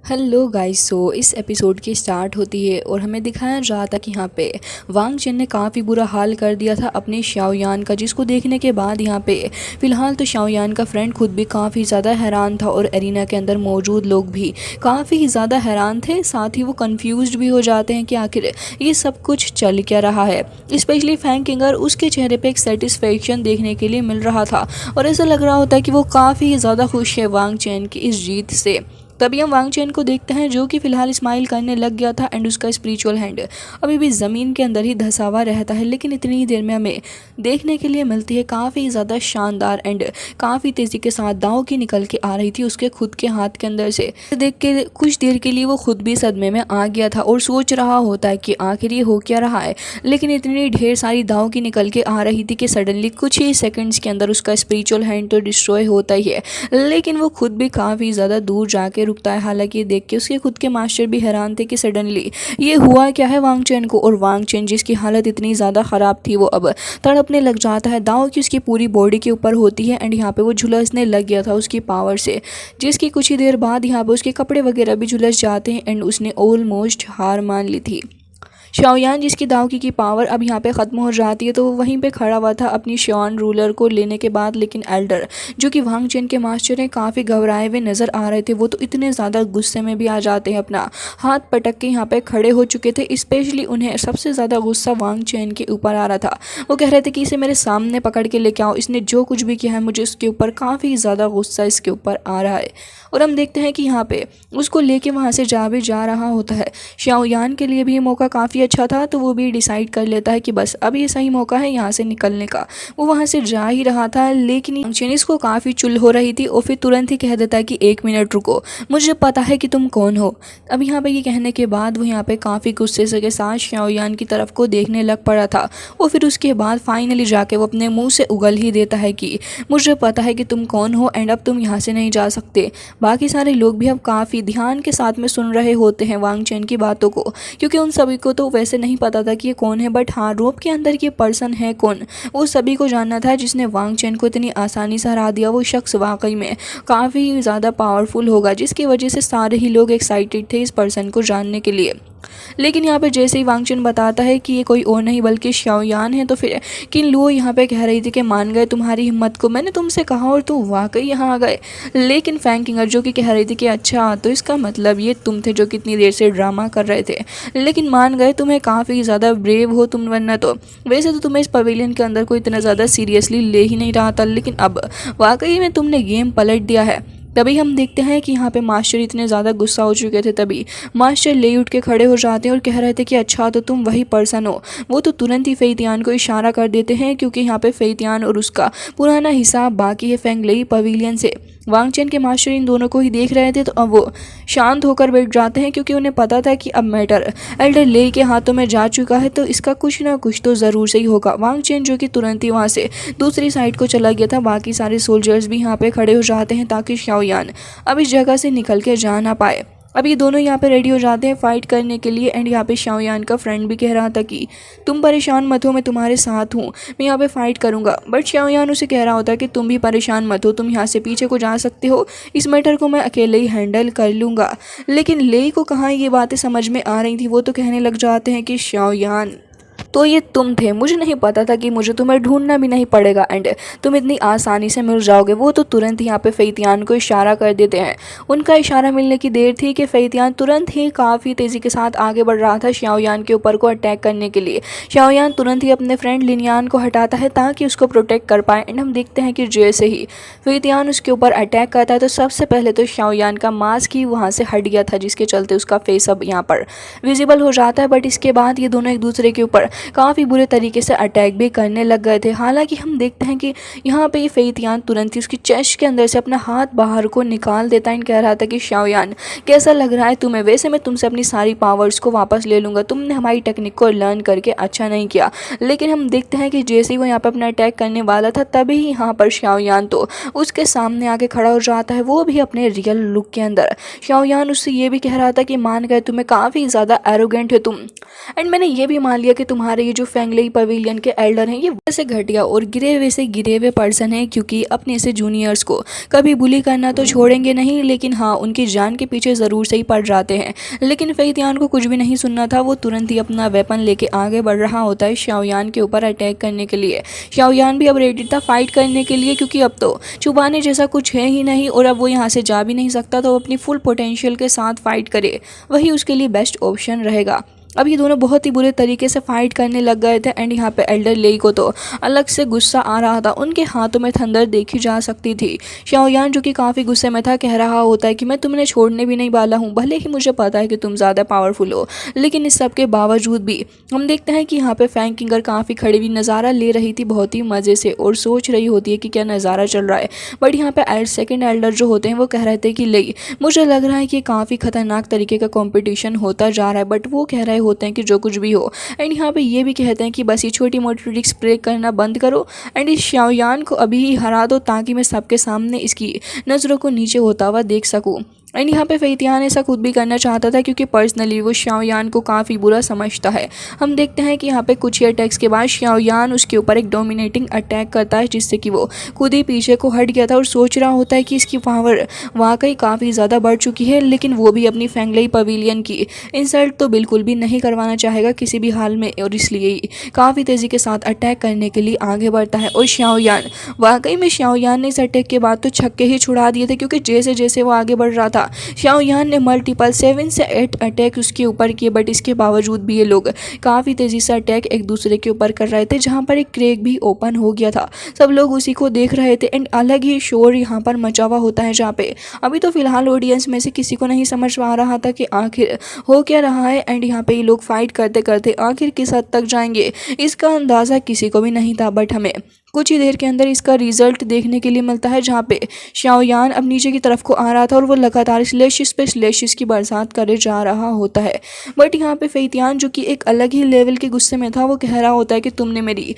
Hello guys. इस episode की start होती है और हमें दिखाया जा रहा था कि यहाँ पे वांग चेन ने काफ़ी बुरा हाल कर दिया था अपने शाओयान का, जिसको देखने के बाद यहाँ पे फ़िलहाल तो शाओयान का फ्रेंड खुद भी काफ़ी ज़्यादा हैरान था और एरिना के अंदर मौजूद लोग भी काफ़ी ज़्यादा हैरान थे। साथ ही वो कन्फ्यूज़ भी हो जाते हैं कि आखिर ये सब कुछ चल क्या रहा है। स्पेशली फैंग किंगर, उसके चेहरे पर एक सेटिस्फेक्शन देखने के लिए मिल रहा था और ऐसा लग रहा होता है कि वो काफ़ी ज़्यादा खुश है वांग चेन की इस जीत से। तभी हम वांग चेन को देखते हैं जो कि फिलहाल स्माइल करने लग गया था एंड उसका स्पिरिचुअल हैंड अभी भी ज़मीन के अंदर ही धंसा हुआ रहता है। लेकिन इतनी ही देर में हमें देखने के लिए मिलती है काफ़ी ज़्यादा शानदार एंड काफ़ी तेज़ी के साथ दाव की निकल के आ रही थी उसके खुद के हाथ के अंदर से। देख के कुछ देर के लिए वो खुद भी सदमे में आ गया था और सोच रहा होता है कि आखिर ये हो क्या रहा है। लेकिन इतनी ढेर सारी दाव की निकल के आ रही थी कि सडनली कुछ ही सेकंड्स के अंदर उसका स्पिरिचुअल हैंड तो डिस्ट्रॉय होता ही है, लेकिन वो खुद भी काफ़ी ज़्यादा दूर जाके रुकता है। हालांकि ये देख के उसके खुद के मास्टर भी हैरान थे कि सडनली ये हुआ क्या है वांग चेन को। और वांग चेन जिसकी हालत इतनी ज़्यादा ख़राब थी वो अब तड़पने लग जाता है। दाव की उसकी पूरी बॉडी के ऊपर होती है एंड यहाँ पे वो झुलसने लग गया था उसकी पावर से, जिसकी कुछ ही देर बाद यहाँ पे उसके कपड़े वगैरह भी झुलस जाते हैं एंड उसने ऑलमोस्ट हार मान ली थी। शाओयान जिसकी दावकी की पावर अब यहाँ पे ख़त्म हो जाती है तो वो वहीं पे खड़ा हुआ था अपनी शॉन रूलर को लेने के बाद। लेकिन एल्डर जो कि वांग चेन के मास्टर हैं काफ़ी घबराए हुए नज़र आ रहे थे। वो तो इतने ज़्यादा गुस्से में भी आ जाते हैं, अपना हाथ पटक के यहाँ पे खड़े हो चुके थे। स्पेशली उन्हें सबसे ज़्यादा गुस्सा वांग चेन के ऊपर आ रहा था। वो कह रहे थे कि इसे मेरे सामने पकड़ के लेके आओ, इसने जो कुछ भी किया है मुझे उसके ऊपर काफ़ी ज़्यादा गुस्सा इसके ऊपर आ रहा है। और हम देखते हैं कि यहाँ पे उसको लेके वहाँ से जा रहा होता है। शाओयान के लिए भी ये मौका काफ़ी अच्छा था तो वो भी डिसाइड कर लेता है कि बस अब ये सही मौका है यहाँ से निकलने का। वो वहाँ से जा ही रहा था लेकिन चेनिस को काफ़ी चुल हो रही थी और फिर तुरंत ही कह देता है कि 1 मिनट रुको, मुझे पता है कि तुम कौन हो। अब यहाँ पे ये कहने के बाद वो यहाँ पे काफ़ी गुस्से से के साथ शाओयान की तरफ को देखने लग पड़ा था और फिर उसके बाद फाइनली जाके वो अपने मुँह से उगल ही देता है कि मुझे पता है कि तुम कौन हो एंड अब तुम यहाँ से नहीं जा सकते। बाकी सारे लोग भी अब काफ़ी ध्यान के साथ में सुन रहे होते हैं वांग चेन की बातों को, क्योंकि उन सभी को तो वैसे नहीं पता था कि ये कौन है, बट हाँ रोप के अंदर ये पर्सन है कौन वो सभी को जानना था। जिसने वांग चेन को इतनी आसानी से हरा दिया वो शख्स वाकई में काफ़ी ज़्यादा पावरफुल होगा, जिसकी वजह से सारे ही लोग एक्साइटेड थे इस पर्सन को जानने के लिए। लेकिन यहाँ पे जैसे ही वांग चेन बताता है कि ये कोई और नहीं बल्कि शाओयान है तो फिर किन लुओ यहाँ पे कह रही थी कि मान गए तुम्हारी हिम्मत को, मैंने तुमसे कहा और तुम वाकई यहाँ आ गए। लेकिन फैंग किंगर जो कि कह रही थी कि अच्छा तो इसका मतलब ये तुम थे जो कितनी देर से ड्रामा कर रहे थे, लेकिन मान गए तुम्हें काफ़ी ज़्यादा ब्रेव हो तुम, वरना तो वैसे तो तुम्हें इस पवेलियन के अंदर कोई इतना ज़्यादा सीरियसली ले ही नहीं रहा था, लेकिन अब वाकई में तुमने गेम पलट दिया है। तभी हम देखते हैं कि यहाँ पे मास्टर इतने ज़्यादा गुस्सा हो चुके थे। तभी मास्टर ले उठ के खड़े हो जाते हैं और कह रहे थे कि अच्छा तो तुम वही पर्सन हो। वो तो तुरंत ही फेइतियान को इशारा कर देते हैं क्योंकि यहाँ पे फेइतियान और उसका पुराना हिसाब बाकी है फेंग लेई पवेलियन से। वांग चेन के मास्टर इन दोनों को ही देख रहे थे तो अब वो शांत होकर बैठ जाते हैं क्योंकि उन्हें पता था कि अब मैटर एल्डर ले के हाथों में जा चुका है तो इसका कुछ ना कुछ तो ज़रूर से ही होगा। वांग चेन जो कि तुरंत ही वहाँ से दूसरी साइड को चला गया था। बाकी सारे सोल्जर्स भी यहाँ पे खड़े हो जाते हैं ताकि शाओयान अब इस जगह से निकल के जा ना पाए। अब ये दोनों यहाँ पे रेडी हो जाते हैं फाइट करने के लिए एंड यहाँ पे शाओयान का फ्रेंड भी कह रहा था कि तुम परेशान मत हो, मैं तुम्हारे साथ हूँ, मैं यहाँ पे फाइट करूँगा। बट शाओयान उसे कह रहा होता है कि तुम भी परेशान मत हो, तुम यहाँ से पीछे को जा सकते हो, इस मैटर को मैं अकेले ही हैंडल कर लूँगा। लेकिन लेई को कहाँ ये बातें समझ में आ रही थी, वो तो कहने लग जाते हैं कि शाओयान तो ये तुम थे, मुझे नहीं पता था कि मुझे तुम्हें ढूंढना भी नहीं पड़ेगा एंड तुम इतनी आसानी से मिल जाओगे। वो तो तुरंत यहाँ पे फेइतियान को इशारा कर देते हैं। उनका इशारा मिलने की देर थी कि फेइतियान तुरंत ही काफ़ी तेज़ी के साथ आगे बढ़ रहा था शाओयान के ऊपर को अटैक करने के लिए। शाओयान तुरंत ही अपने फ्रेंड लिनियान को हटाता है ताकि उसको प्रोटेक्ट कर पाए एंड हम देखते हैं कि जैसे ही फेइतियान उसके ऊपर अटैक करता है तो सबसे पहले तो शाओयान का मास्क ही वहाँ से हट गया था, जिसके चलते उसका फेस अब यहाँ पर विजिबल हो जाता है। बट इसके बाद ये दोनों एक दूसरे के ऊपर काफ़ी बुरे तरीके से अटैक भी करने लग गए थे। हालांकि हम देखते हैं कि यहाँ पे फेइतियान तुरंत ही उसकी चेस्ट के अंदर से अपना हाथ बाहर को निकाल देता है। कह रहा था कि शाओयान कैसा लग रहा है तुम्हें, वैसे मैं तुमसे अपनी सारी पावर्स को वापस ले लूँगा, तुमने हमारी टेक्निक को लर्न करके अच्छा नहीं किया। लेकिन हम देखते हैं कि जैसे ही वो यहाँ पर अपना अटैक करने वाला था तभी यहाँ पर शाओयान तो उसके सामने आके खड़ा हो जाता है, वो भी अपने रियल लुक के अंदर। शाओयान उससे ये भी कह रहा था कि मान गए तुम्हें काफ़ी ज़्यादा एरोगेंट है तुम एंड मैंने ये भी मान लिया कि तुम्हारे तुम्हारे ये जो फेंगलेई पवेलियन के एल्डर हैं ये वैसे घटिया और गिरे हुए पर्सन हैं, क्योंकि अपने से जूनियर्स को कभी बुली करना तो छोड़ेंगे नहीं, लेकिन हाँ उनकी जान के पीछे ज़रूर से ही पड़ जाते हैं। लेकिन फेइतियान को कुछ भी नहीं सुनना था, वो तुरंत ही अपना वेपन लेके आगे बढ़ रहा होता है शाओयान के ऊपर अटैक करने के लिए। शाओयान भी अब रेडी था फाइट करने के लिए, क्योंकि अब तो छुपाने जैसा कुछ है ही नहीं और अब वो यहाँ से जा भी नहीं सकता, तो अपनी फुल पोटेंशियल के साथ फाइट करे वही उसके लिए बेस्ट ऑप्शन रहेगा। अब ये दोनों बहुत ही बुरे तरीके से फाइट करने लग गए थे एंड यहाँ पे एल्डर लेई को तो अलग से गुस्सा आ रहा था, उनके हाथों में थंडर देखी जा सकती थी। शाओयान जो कि काफ़ी गुस्से में था कह रहा होता है कि मैं तुम्हें छोड़ने भी नहीं वाला हूँ, भले ही मुझे पता है कि तुम ज़्यादा पावरफुल हो, लेकिन इस सब के बावजूद भी हम देखते हैं कि यहाँ पे फैंग किंगर काफ़ी खड़ी हुई नज़ारा ले रही थी बहुत ही मज़े से और सोच रही होती है कि क्या नज़ारा चल रहा है। बट यहाँ पे सेकेंड एल्डर जो होते हैं वो कह रहे थे कि लेई मुझे लग रहा है कि काफ़ी खतरनाक तरीके का कॉम्पिटिशन होता जा रहा है, बट वो कह रहे होते हैं कि जो कुछ भी हो। एंड यहाँ पे ये भी कहते हैं कि बस ये छोटी मोटी ट्रिक्स ब्रेक करना बंद करो एंड इस शाओयान को अभी ही हरा दो, ताकि मैं सबके सामने इसकी नज़रों को नीचे होता हुआ देख सकूं। एंड यहाँ पे फेइतियान ऐसा खुद भी करना चाहता था, क्योंकि पर्सनली वो शाओयान को काफ़ी बुरा समझता है। हम देखते हैं कि यहाँ पे कुछ ही अटैक्स के बाद शाओयान उसके ऊपर एक डोमिनेटिंग अटैक करता है, जिससे कि वो खुद ही पीछे को हट गया था और सोच रहा होता है कि इसकी पावर वाकई काफ़ी ज़्यादा बढ़ चुकी है, लेकिन वो भी अपनी फेंगलेई पवेलियन की इंसल्ट तो बिल्कुल भी नहीं करवाना चाहेगा किसी भी हाल में, और इसलिए काफ़ी तेज़ी के साथ अटैक करने के लिए आगे बढ़ता है। और शाओयान वाकई में शाओयान ने इस अटैक के बाद तो छक्के ही छुड़ा दिए थे, क्योंकि जैसे जैसे वो आगे बढ़ रहा था शाओयान ने मल्टीपल 7 से 8 अटैक उसके ऊपर किए, बट इसके बावजूद भी ये लोग काफ़ी तेज़ी से अटैक एक दूसरे के ऊपर कर रहे थे, जहाँ पर एक क्रैक भी ओपन हो गया था। सब लोग उसी को देख रहे थे एंड अलग ही शोर यहाँ पर मचा हुआ होता है, जहाँ पे अभी तो फिलहाल ऑडियंस में से किसी को नहीं समझ आ रहा था कि आखिर हो क्या रहा है। एंड यहाँ पे ये लोग फाइट करते करते आखिर किस हद तक जाएंगे इसका अंदाज़ा किसी को भी नहीं था, बट हमें कुछ ही देर के अंदर इसका रिजल्ट देखने के लिए मिलता है, जहाँ पे शाओयान अब नीचे की तरफ को आ रहा था और वो लगातार स्लेशिस पे स्लेशिस की बरसात करे जा रहा होता है। बट यहाँ पे फेइतियान जो कि एक अलग ही लेवल के गुस्से में था, वो कह रहा होता है कि तुमने मेरी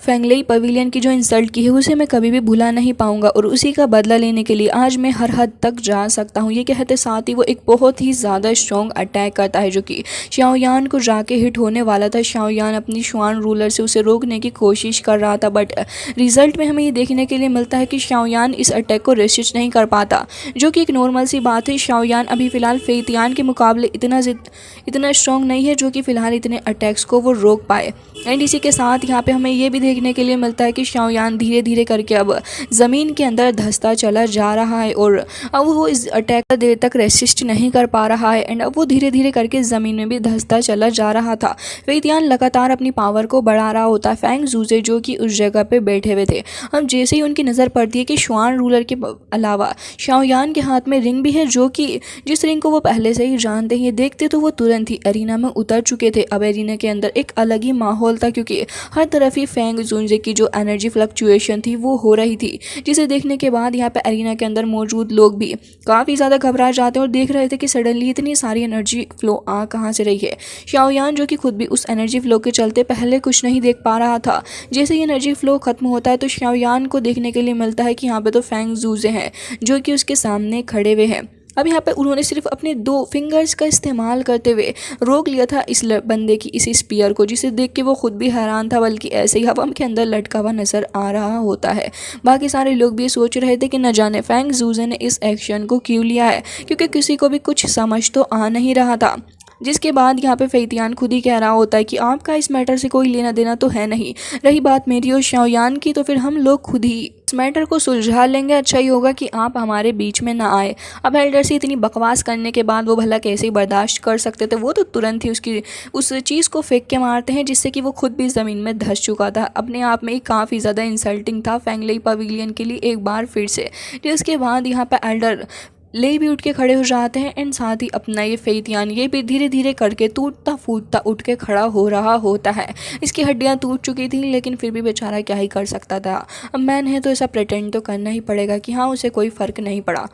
फेंगलेई पवेलियन की जो इंसल्ट की है उसे मैं कभी भी भुला नहीं पाऊंगा, और उसी का बदला लेने के लिए आज मैं हर हद तक जा सकता हूं। ये कहते साथ ही वो एक बहुत ही ज़्यादा स्ट्रॉन्ग अटैक करता है, जो कि शाओयान को जाके हिट होने वाला था। शाओयान अपनी श्वान रूलर से उसे रोकने की कोशिश कर रहा था, बट रिजल्ट में हमें ये देखने के लिए मिलता है कि शाओयान इस अटैक को रेसिस्ट नहीं कर पाता, जो कि एक नॉर्मल सी बात है। शाओयान अभी फ़िलहाल फेइतियान के मुकाबले इतना स्ट्रॉन्ग नहीं है जो कि फ़िलहाल इतने अटैक्स को वो रोक पाए। एंड इसी के साथ यहाँ पे हमें ये भी देखने के लिए मिलता है कि शाओयान धीरे धीरे करके अब ज़मीन के अंदर धंसता चला जा रहा है, और अब वो इस अटैक का देर तक रेसिस्ट नहीं कर पा रहा है एंड अब वो धीरे धीरे करके ज़मीन में भी धंसता चला जा रहा था। फेइतियान लगातार अपनी पावर को बढ़ा रहा होता है। फैंग जूजे जो कि उस जगह पे बैठे हुए थे, अब जैसे ही उनकी नज़र पड़ती है कि श्वान रूलर के अलावा शाओयान के हाथ में रिंग भी है, जो कि जिस रिंग को वो पहले से ही जानते हैं, देखते तो वो तुरंत ही एरिना में उतर चुके थे। अब एरिना के अंदर एक अलग ही माहौल था, क्योंकि हर तरफ ही फैंग जूजे की जो एनर्जी फ्लक्चुएशन थी वो हो रही थी, जिसे देखने के बाद यहाँ पे एरिना के अंदर मौजूद लोग भी काफ़ी ज़्यादा घबरा जाते हैं और देख रहे थे कि सडनली इतनी सारी एनर्जी फ्लो आ कहाँ से रही है। शाओयान जो कि खुद भी उस एनर्जी फ्लो के चलते पहले कुछ नहीं देख पा रहा था, जैसे ही एनर्जी फ्लो खत्म होता है तो शाओयान को देखने के लिए मिलता है कि यहाँ पे तो फैंग जूजे हैं जो कि उसके सामने खड़े हुए हैं। अब यहाँ पे उन्होंने सिर्फ अपने 2 फिंगर्स का इस्तेमाल करते हुए रोक लिया था इस बंदे की इस स्पीयर को, जिसे देख के वो खुद भी हैरान था, बल्कि ऐसे ही हवा के अंदर लटका हुआ नज़र आ रहा होता है। बाकी सारे लोग भी सोच रहे थे कि न जाने फैंग जूजे ने इस एक्शन को क्यों लिया है, क्योंकि किसी को भी कुछ समझ तो आ नहीं रहा था। जिसके बाद यहाँ पे फेइतियान खुद ही कह रहा होता है कि आपका इस मैटर से कोई लेना देना तो है नहीं, रही बात मेरी और शाओयान की तो फिर हम लोग खुद ही इस मैटर को सुलझा लेंगे। अच्छा ही होगा कि आप हमारे बीच में ना आए। अब एल्डर से इतनी बकवास करने के बाद वो भला कैसे बर्दाश्त कर सकते थे, वो तो तुरंत ही उस चीज़ को फेंक के मारते हैं, जिससे कि वो खुद भी ज़मीन में धंस चुका था। अपने आप में ही काफ़ी ज़्यादा इंसल्टिंग था फेंगलेई पवेलियन के लिए एक बार फिर से। जिसके बाद यहाँ पर एल्डर ले भी उठ के खड़े हो जाते हैं एंड साथ ही अपना ये फेइतियान ये भी धीरे धीरे करके टूटता फूटता उठ के खड़ा हो रहा होता है। इसकी हड्डियां टूट चुकी थी, लेकिन फिर भी बेचारा क्या ही कर सकता था। अब मैन है तो ऐसा प्रेटेंड तो करना ही पड़ेगा कि हाँ उसे कोई फ़र्क नहीं पड़ा।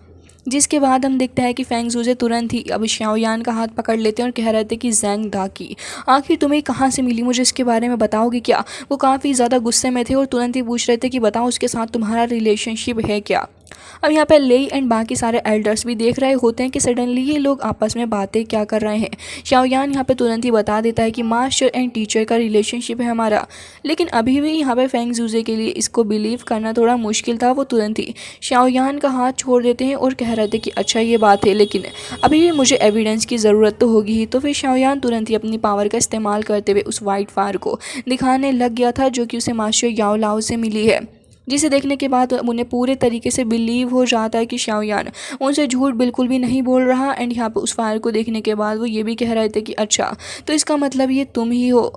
जिसके बाद हम देखते हैं कि फैंग जूजे तुरंत ही अब शाओयान का हाथ पकड़ लेते हैं और कह रहे थे कि ज़ैंग दाकी आखिर तुम्हें कहाँ से मिली, मुझे इसके बारे में बताओगे क्या। वो काफ़ी ज़्यादा गुस्से में थे और तुरंत ही पूछ रहे थे कि बताओ उसके साथ तुम्हारा रिलेशनशिप है क्या। अब यहाँ पे लेई एंड बाकी सारे एल्डर्स भी देख रहे होते हैं कि सडनली ये लोग आपस में बातें क्या कर रहे हैं। शाओयान यहाँ पे तुरंत ही बता देता है कि मास्टर एंड टीचर का रिलेशनशिप है हमारा, लेकिन अभी भी यहाँ पे फेंग जूजे के लिए इसको बिलीव करना थोड़ा मुश्किल था। वो तुरंत ही शाओयान का हाथ छोड़ देते हैं और कह रहे थे कि अच्छा ये बात है, लेकिन अभी भी मुझे एविडेंस की ज़रूरत तो होगी ही। तो फिर शाओयान तुरंत ही अपनी पावर का इस्तेमाल करते हुए उस वाइट फायर को दिखाने लग गया था जो कि उसे मास्टर याओ लाओ से मिली है, जिसे देखने के बाद उन्हें पूरे तरीके से बिलीव हो जाता है कि शाओयान उनसे झूठ बिल्कुल भी नहीं बोल रहा। एंड यहाँ पर उस फायर को देखने के बाद वो ये भी कह रहे थे कि अच्छा तो इसका मतलब ये तुम ही हो।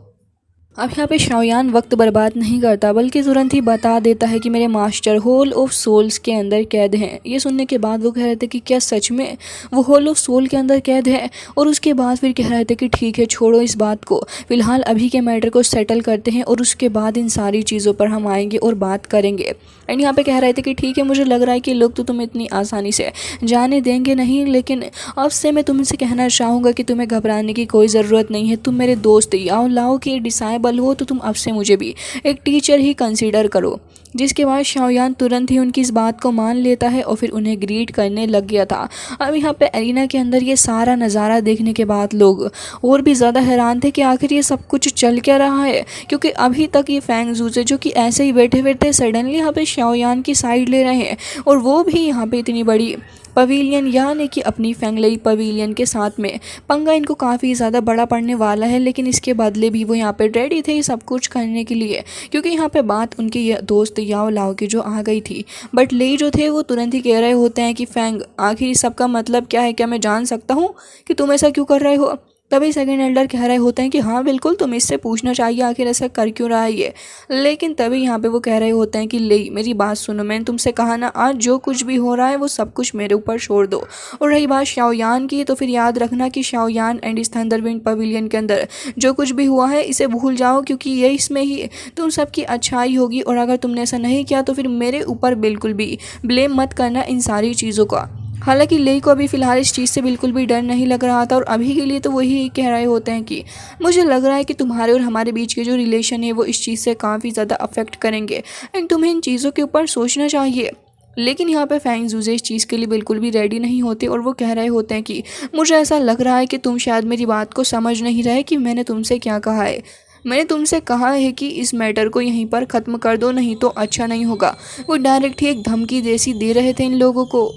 अब यहाँ पे शाओयान वक्त बर्बाद नहीं करता बल्कि तुरंत ही बता देता है कि मेरे मास्टर होल ऑफ सोल्स के अंदर कैद हैं। ये सुनने के बाद वो कह रहे थे कि क्या सच में वो होल ऑफ सोल के अंदर कैद है। और उसके बाद फिर कह रहे थे कि ठीक है छोड़ो इस बात को, फ़िलहाल अभी के मैटर को सेटल करते हैं और उसके बाद इन सारी चीज़ों पर हम आएंगे और बात करेंगे। एंड यहाँ पे कह रहे थे कि ठीक है मुझे लग रहा है कि लोग तो तुम्हें इतनी आसानी से जाने देंगे नहीं, लेकिन अब से मैं तुमसे कहना चाहूँगा कि तुम्हें घबराने की कोई ज़रूरत नहीं है। तुम मेरे दोस्त याओ लाओ के डिसाइबल हो तो तुम अब से मुझे भी एक टीचर ही कंसीडर करो। जिसके बाद शाओयान तुरंत ही उनकी इस बात को मान लेता है और फिर उन्हें ग्रीट करने लग गया था। अब यहाँ पे एरिना के अंदर ये सारा नज़ारा देखने के बाद लोग और भी ज़्यादा हैरान थे कि आखिर ये सब कुछ चल क्या रहा है, क्योंकि अभी तक ये फेंग जूजे जो कि ऐसे ही बैठे हुए थे सडनली यहाँ पे शाओयान की साइड ले रहे हैं, और वो भी यहाँ पे इतनी बड़ी पवेलियन यानी कि अपनी फेंगलेई पवेलियन के साथ में। पंगा इनको काफ़ी ज़्यादा बड़ा पड़ने वाला है, लेकिन इसके बदले भी वो यहाँ पे रेडी थे सब कुछ करने के लिए, क्योंकि यहाँ पे बात उनकी दोस्त याओ लाओ की जो आ गई थी। बट लेई जो थे वो तुरंत ही कह रहे होते हैं कि फेंग आखिर इस सब का मतलब क्या है, क्या मैं जान सकता हूँ कि तुम ऐसा क्यों कर रहे हो। तभी सेकंड एल्डर कह रहे होते हैं कि हाँ बिल्कुल तुम इससे पूछना चाहिए आखिर ऐसा कर क्यों रहा है ये। लेकिन तभी यहाँ पे वो कह रहे होते हैं कि ले मेरी बात सुनो, मैंने तुमसे कहा ना आज जो कुछ भी हो रहा है वो सब कुछ मेरे ऊपर छोड़ दो। और रही बात शाओयान की तो फिर याद रखना कि शाओयान एंड इस थंडरविंड पवेलियन के अंदर जो कुछ भी हुआ है इसे भूल जाओ, क्योंकि ये इसमें ही तुम सबकी अच्छाई होगी। और अगर तुमने ऐसा नहीं किया तो फिर मेरे ऊपर बिल्कुल भी ब्लेम मत करना इन सारी चीज़ों का। हालांकि लेई को अभी फ़िलहाल इस चीज़ से बिल्कुल भी डर नहीं लग रहा था, और अभी के लिए तो वही कह रहे होते हैं कि मुझे लग रहा है कि तुम्हारे और हमारे बीच के जो रिलेशन है वो इस चीज़ से काफ़ी ज़्यादा अफेक्ट करेंगे एंड तुम्हें इन चीज़ों के ऊपर सोचना चाहिए। लेकिन यहाँ पे फेंग जूजे इस चीज़ के लिए बिल्कुल भी रेडी नहीं होते, और वो कह रहे होते हैं कि मुझे ऐसा लग रहा है कि तुम शायद मेरी बात को समझ नहीं रहे कि मैंने तुमसे क्या कहा है। मैंने तुमसे कहा है कि इस मैटर को यहीं पर ख़त्म कर दो, नहीं तो अच्छा नहीं होगा। वो डायरेक्ट ही एक धमकी जैसी दे रहे थे इन लोगों को।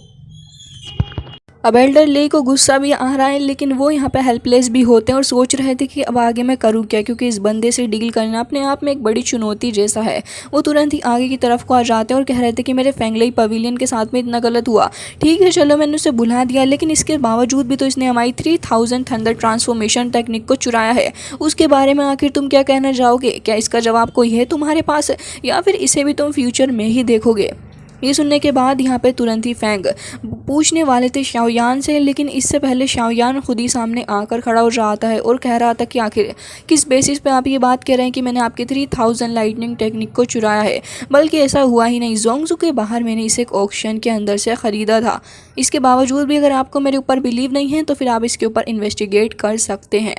अब एल्डर ले को गुस्सा भी आ रहा है, लेकिन वो यहाँ पे हेल्पलेस भी होते हैं और सोच रहे थे कि अब आगे मैं करूँ क्या, क्योंकि इस बंदे से डील करना अपने आप में एक बड़ी चुनौती जैसा है। वो तुरंत ही आगे की तरफ को आ जाते हैं और कह रहे थे कि मेरे फेंगलेई पवेलियन के साथ में इतना गलत हुआ, ठीक है चलो मैंने उसे बुला दिया, लेकिन इसके बावजूद भी तो इसने हमारी 3000 थंडर ट्रांसफॉर्मेशन टेक्निक को चुराया है। उसके बारे में आखिर तुम क्या कहना चाहोगे? क्या इसका जवाब कोई है तुम्हारे पास, या फिर इसे भी तुम फ्यूचर में ही देखोगे? ये सुनने के बाद यहाँ पे तुरंत ही फेंग पूछने वाले थे शाओयान से, लेकिन इससे पहले शाओयान खुद ही सामने आकर खड़ा हो जाता है और कह रहा था कि आखिर किस बेसिस पे आप ये बात कह रहे हैं कि मैंने आपकी 3000 लाइटनिंग टेक्निक को चुराया है। बल्कि ऐसा हुआ ही नहीं, जोंगजू के बाहर मैंने इसे एक ऑक्शन के अंदर से ख़रीदा था। इसके बावजूद भी अगर आपको मेरे ऊपर बिलीव नहीं है तो फिर आप इसके ऊपर इन्वेस्टिगेट कर सकते हैं।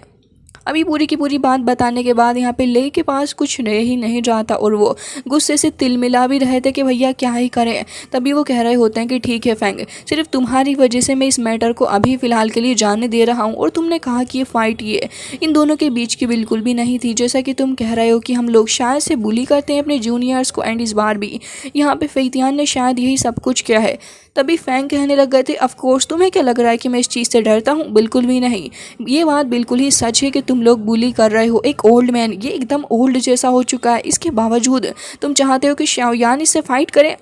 अभी पूरी की पूरी बात बताने के बाद यहाँ पे ले के पास कुछ रह ही नहीं जाता, और वो गुस्से से तिलमिला भी रहे थे कि भैया क्या ही करें। तभी वो कह रहे होते हैं कि ठीक है फेंग, सिर्फ तुम्हारी वजह से मैं इस मैटर को अभी फ़िलहाल के लिए जाने दे रहा हूँ, और तुमने कहा कि ये फ़ाइट ये इन दोनों के बीच की बिल्कुल भी नहीं थी, जैसा कि तुम कह रहे हो कि हम लोग शायद से बुली करते हैं अपने जूनियर्स को, एंड इस बार भी यहाँ पे फेतियान ने शायद यही सब कुछ किया है। तभी फैंग कहने लग गए थे ऑफ कोर्स तुम्हें क्या लग रहा है कि मैं इस चीज़ से डरता हूँ? बिल्कुल भी नहीं, ये बात बिल्कुल ही सच है कि तुम लोग बुली कर रहे हो एक ओल्ड मैन, ये एकदम ओल्ड जैसा हो चुका है, इसके बावजूद तुम चाहते हो कि शाओयान इससे फाइट करे।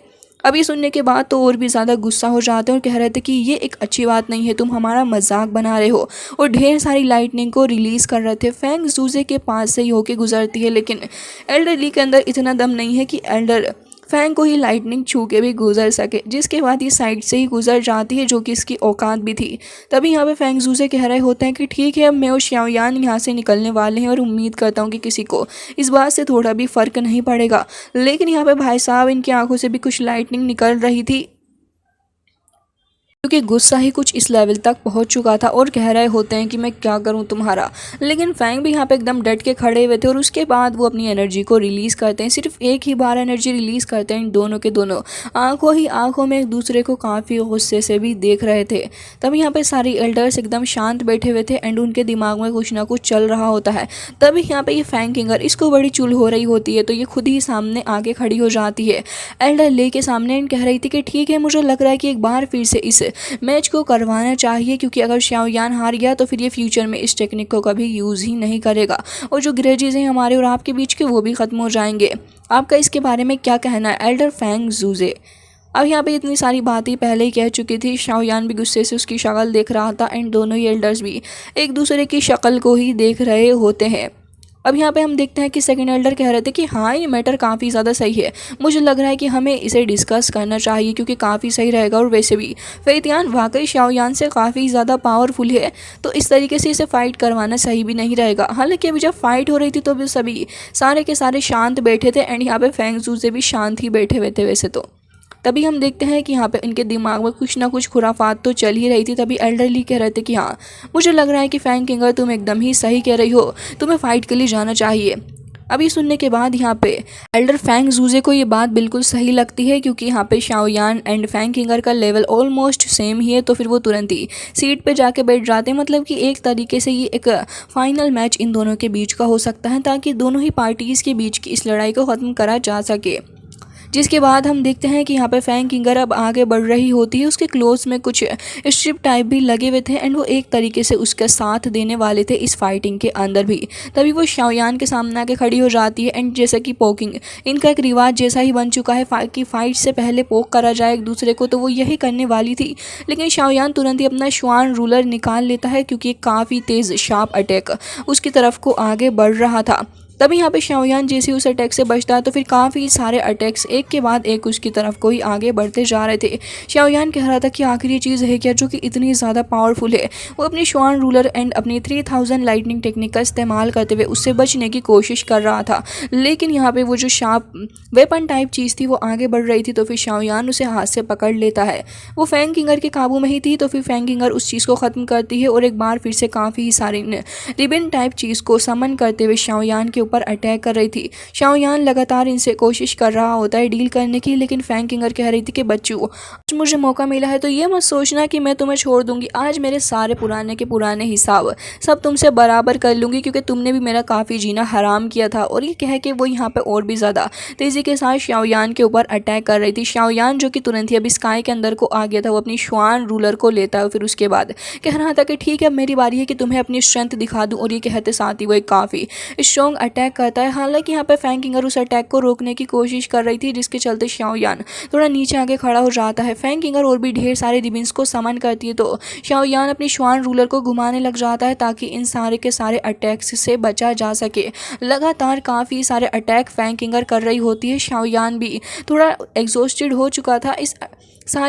अब ये सुनने के बाद तो और भी ज़्यादा गुस्सा हो जाते हैं और कह रहे थे कि ये एक अच्छी बात नहीं है, तुम हमारा मजाक बना रहे हो, और ढेर सारी लाइटनिंग को रिलीज़ कर रहे थे। फेंग जूजे के पास से ही होके गुजरती है, लेकिन एल्डर ली के अंदर इतना दम नहीं है कि एल्डर फैंग को ही लाइटनिंग छू के भी गुजर सके, जिसके बाद ये साइड से ही गुजर जाती है, जो कि इसकी औकात भी थी। तभी यहाँ पे फेंग जूजे कह रहे होते हैं कि ठीक है अब मैं और शाओयान यहाँ से निकलने वाले हैं, और उम्मीद करता हूँ कि किसी को इस बात से थोड़ा भी फ़र्क नहीं पड़ेगा। लेकिन यहाँ पे भाई साहब इनकी आंखों से भी कुछ लाइटनिंग निकल रही थी। क्योंकि गुस्सा ही कुछ इस लेवल तक पहुंच चुका था और कह रहे होते हैं कि मैं क्या करूं तुम्हारा। लेकिन फैंग भी यहाँ पे एकदम डट के खड़े हुए थे और उसके बाद वो अपनी एनर्जी को रिलीज़ करते हैं। सिर्फ एक ही बार एनर्जी रिलीज़ करते हैं। इन दोनों के दोनों आंखों ही आंखों में एक दूसरे को काफ़ी गुस्से से भी देख रहे थे। तब यहाँ पे सारी एल्डर्स एकदम शांत बैठे हुए थे एंड उनके दिमाग में कुछ ना कुछ चल रहा होता है। तभी यहाँ पे ये फैंग किंगर इसको बड़ी चुल हो रही होती है तो ये खुद ही सामने आके खड़ी हो जाती है एल्डर ले के सामने एंड कह रही थी कि ठीक है, मुझे लग रहा है कि एक बार फिर से इस मैच को करवाना चाहिए, क्योंकि अगर शाओयान हार गया तो फिर ये फ्यूचर में इस टेक्निक को कभी यूज़ ही नहीं करेगा और जो ग्रेजेस हैं हमारे और आपके बीच के वो भी ख़त्म हो जाएंगे। आपका इसके बारे में क्या कहना है एल्डर फैंग जूजे। अब यहाँ पे इतनी सारी बातें पहले ही कह चुकी थी। शाओयान भी गुस्से से उसकी शक्ल देख रहा था एंड दोनों ही एल्डर्स भी एक दूसरे की शक्ल को ही देख रहे होते हैं। अब यहाँ पे हम देखते हैं कि सेकंड एल्डर कह रहे थे कि हाँ, ये मैटर काफ़ी ज़्यादा सही है, मुझे लग रहा है कि हमें इसे डिस्कस करना चाहिए क्योंकि काफ़ी सही रहेगा। और वैसे भी फेतियान वाकई शाओयान से काफ़ी ज़्यादा पावरफुल है, तो इस तरीके से इसे फाइट करवाना सही भी नहीं रहेगा। हालांकि अभी जब फाइट हो रही थी तो भी सभी सारे के सारे शांत बैठे थे एंड यहाँ पे फैंग जू से भी शांत ही बैठे हुए थे वैसे तो। तभी हम देखते हैं कि यहाँ पे इनके दिमाग में कुछ ना कुछ खुराफात तो चल ही रही थी। तभी एल्डरली कह रहे थे कि हाँ, मुझे लग रहा है कि फैंग किंगर तुम एकदम ही सही कह रही हो, तुम्हें फाइट के लिए जाना चाहिए। अभी सुनने के बाद यहाँ पे एल्डर फैंग जूजे को ये बात बिल्कुल सही लगती है, क्योंकि यहाँ पे शाओयान एंड फैंग किंगर का लेवल ऑलमोस्ट सेम ही है। तो फिर वो तुरंत ही सीट पे जाके बैठ जाते हैं। मतलब कि एक तरीके से ये एक फाइनल मैच इन दोनों के बीच का हो सकता है, ताकि दोनों ही पार्टीज़ के बीच की इस लड़ाई को ख़त्म करा जा सके। जिसके बाद हम देखते हैं कि यहाँ पे फैंग किंगर अब आगे बढ़ रही होती है। उसके क्लोज में कुछ स्ट्रिप टाइप भी लगे हुए थे एंड वो एक तरीके से उसका साथ देने वाले थे इस फाइटिंग के अंदर भी। तभी वो शाओयान के सामने आके खड़ी हो जाती है एंड जैसा कि पोकिंग इनका एक रिवाज जैसा ही बन चुका है कि फाइट से पहले पोक करा जाए एक दूसरे को, तो वो यही करने वाली थी। लेकिन शाओयान तुरंत ही अपना श्वान रूलर निकाल लेता है, क्योंकि एक काफ़ी तेज़ शार्प अटैक उसकी तरफ को आगे बढ़ रहा था। तभी यहाँ पे शाओयान जैसे उस अटैक से बचता है तो फिर काफ़ी सारे अटैक्स एक के बाद एक उसकी तरफ को ही आगे बढ़ते जा रहे थे। शाओयान कह रहा था कि आखिर ये चीज़ है क्या जो कि इतनी ज़्यादा पावरफुल है। वो अपनी श्वान रूलर एंड अपनी 3000 लाइटनिंग टेक्निक का इस्तेमाल करते हुए उससे बचने की कोशिश कर रहा था। लेकिन यहाँ पे वो जो शार्प वेपन टाइप चीज़ थी वो आगे बढ़ रही थी, तो फिर शाओयान उसे हाथ से पकड़ लेता है। वो फैंग किंगर के काबू में ही थी, तो फिर फैंग किंगर उस चीज़ को ख़त्म करती है और एक बार फिर से काफ़ी सारी रिबन टाइप चीज़ को समन करते हुए शाओयान के ऊपर अटैक कर रही थी। शाओयान लगातार इनसे कोशिश कर रहा होता है डील करने की, लेकिन फैंग किंगर कह रही थी कि बच्चों, आज मुझे मौका मिला है तो ये मत सोचना कि मैं तुम्हें छोड़ दूंगी। आज मेरे सारे पुराने के पुराने हिसाब सब तुमसे बराबर कर लूंगी, क्योंकि तुमने भी मेरा काफ़ी जीना हराम किया था। और ये कह के वो यहाँ पे और भी ज़्यादा तेज़ी के साथ शाओयान के ऊपर अटैक कर रही थी। शाओयान जो कि तुरंत ही अभी स्काई के अंदर को आ गया था, वो अपनी श्वान रूलर को लेता है। फिर उसके बाद कह रहा था कि ठीक है, अब मेरी बारी है कि तुम्हें अपनी स्ट्रेंथ दिखा दूँ। और ये कहते साथ ही वो एक काफ़ी स्ट्रॉन्ग अटैक करता है। हालांकि यहाँ पे फैंग किंगर उस अटैक को रोकने की कोशिश कर रही थी, जिसके चलते शाओयान थोड़ा नीचे आके खड़ा हो जाता है। फैंग किंगर और भी ढेर सारे रिबन्स को समन करती है, तो शाओयान अपनी श्वान रूलर को घुमाने लग जाता है ताकि इन सारे के सारे अटैक्स से बचा जा सके। लगातार काफ़ी सारे अटैक फैंग किंगर कर रही होती है। शाओयान भी थोड़ा एग्जॉस्टेड हो चुका था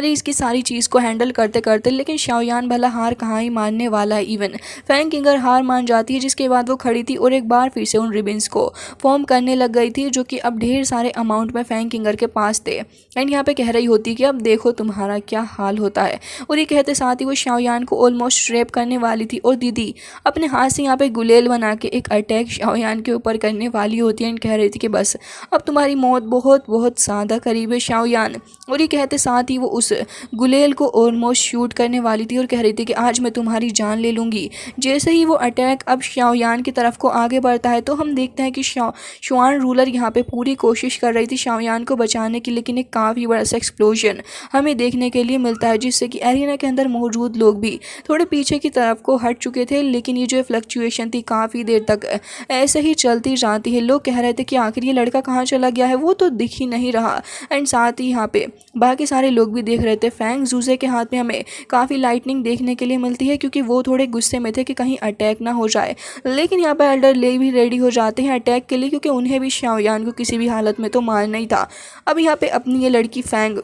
इसकी सारी चीज़ को हैंडल करते करते, लेकिन शाओयान भला हार कहाँ ही मानने वाला है। इवन फैंग किंगर हार मान जाती है, जिसके बाद वो खड़ी थी और एक बार फिर से उन रिबन्स को फॉर्म करने लग गई थी, जो कि अब ढेर सारे अमाउंट में फैंग किंगर के पास थे। एंड यहाँ पे कह रही होती कि अब देखो तुम्हारा क्या हाल होता है। और ये कहते साथ ही वो शाओयान को ऑलमोस्ट रेप करने वाली थी और दीदी अपने हाथ से यहाँ पे गुलेल बना के एक अटैक शाओयान के ऊपर करने वाली होती है। एंड कह रही थी कि बस अब तुम्हारी मौत बहुत बहुत ज़्यादा करीब है शाओयान। और ये कहते साथ ही वो उस गुलेल को ऑलमोस्ट शूट करने वाली थी और कह रही थी कि आज मैं तुम्हारी जान ले लूँगी। जैसे ही वो अटैक अब शाओयान की तरफ को आगे बढ़ता है, तो हम देखते हैं कि श्वान रूलर यहाँ पे पूरी कोशिश कर रही थी शाओयान को बचाने की, लेकिन एक काफ़ी बड़ा सा एक्सप्लोजन हमें देखने के लिए मिलता है, जिससे कि एरिना के अंदर मौजूद लोग भी थोड़े पीछे की तरफ को हट चुके थे। लेकिन ये जो फ्लक्चुएशन थी काफ़ी देर तक ऐसे ही चलती जाती है। लोग कह रहे थे कि आखिर ये लड़का कहाँ चला गया है, वो तो दिख ही नहीं रहा। एंड साथ ही यहाँ पे बाकी सारे लोग भी देख रहे थे। फैंग जूजे के हाथ में हमें काफ़ी लाइटनिंग देखने के लिए मिलती है, क्योंकि वो थोड़े गुस्से में थे कि कहीं अटैक ना हो जाए। लेकिन यहाँ पे एल्डर ले भी रेडी हो जाते हैं अटैक के लिए, क्योंकि उन्हें भी शाओयान को किसी भी हालत में तो मारना ही था। अब यहाँ पे अपनी ये लड़की फैंग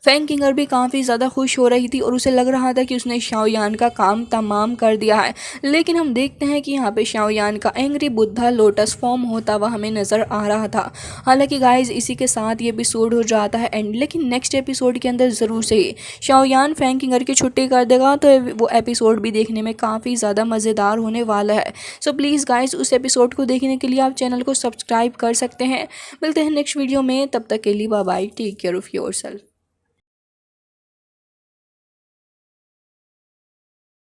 फैंग किंगर भी काफ़ी ज़्यादा खुश हो रही थी और उसे लग रहा था कि उसने शाओयान का काम तमाम कर दिया है। लेकिन हम देखते हैं कि यहाँ पे शाओयान का एंग्री बुद्धा लोटस फॉर्म होता हुआ हमें नज़र आ रहा था। हालांकि गाइज इसी के साथ ये एपिसोड हो जाता है एंड, लेकिन नेक्स्ट एपिसोड के अंदर ज़रूर से ही शाओयान फैंग किंगर की छुट्टी कर देगा, तो वो एपिसोड भी देखने में काफ़ी ज़्यादा मज़ेदार होने वाला है। सो प्लीज़ गाइज उस एपिसोड को देखने के लिए आप चैनल को सब्सक्राइब कर सकते हैं। मिलते हैं नेक्स्ट वीडियो में, तब तक के लिए bye bye, take care of yourself.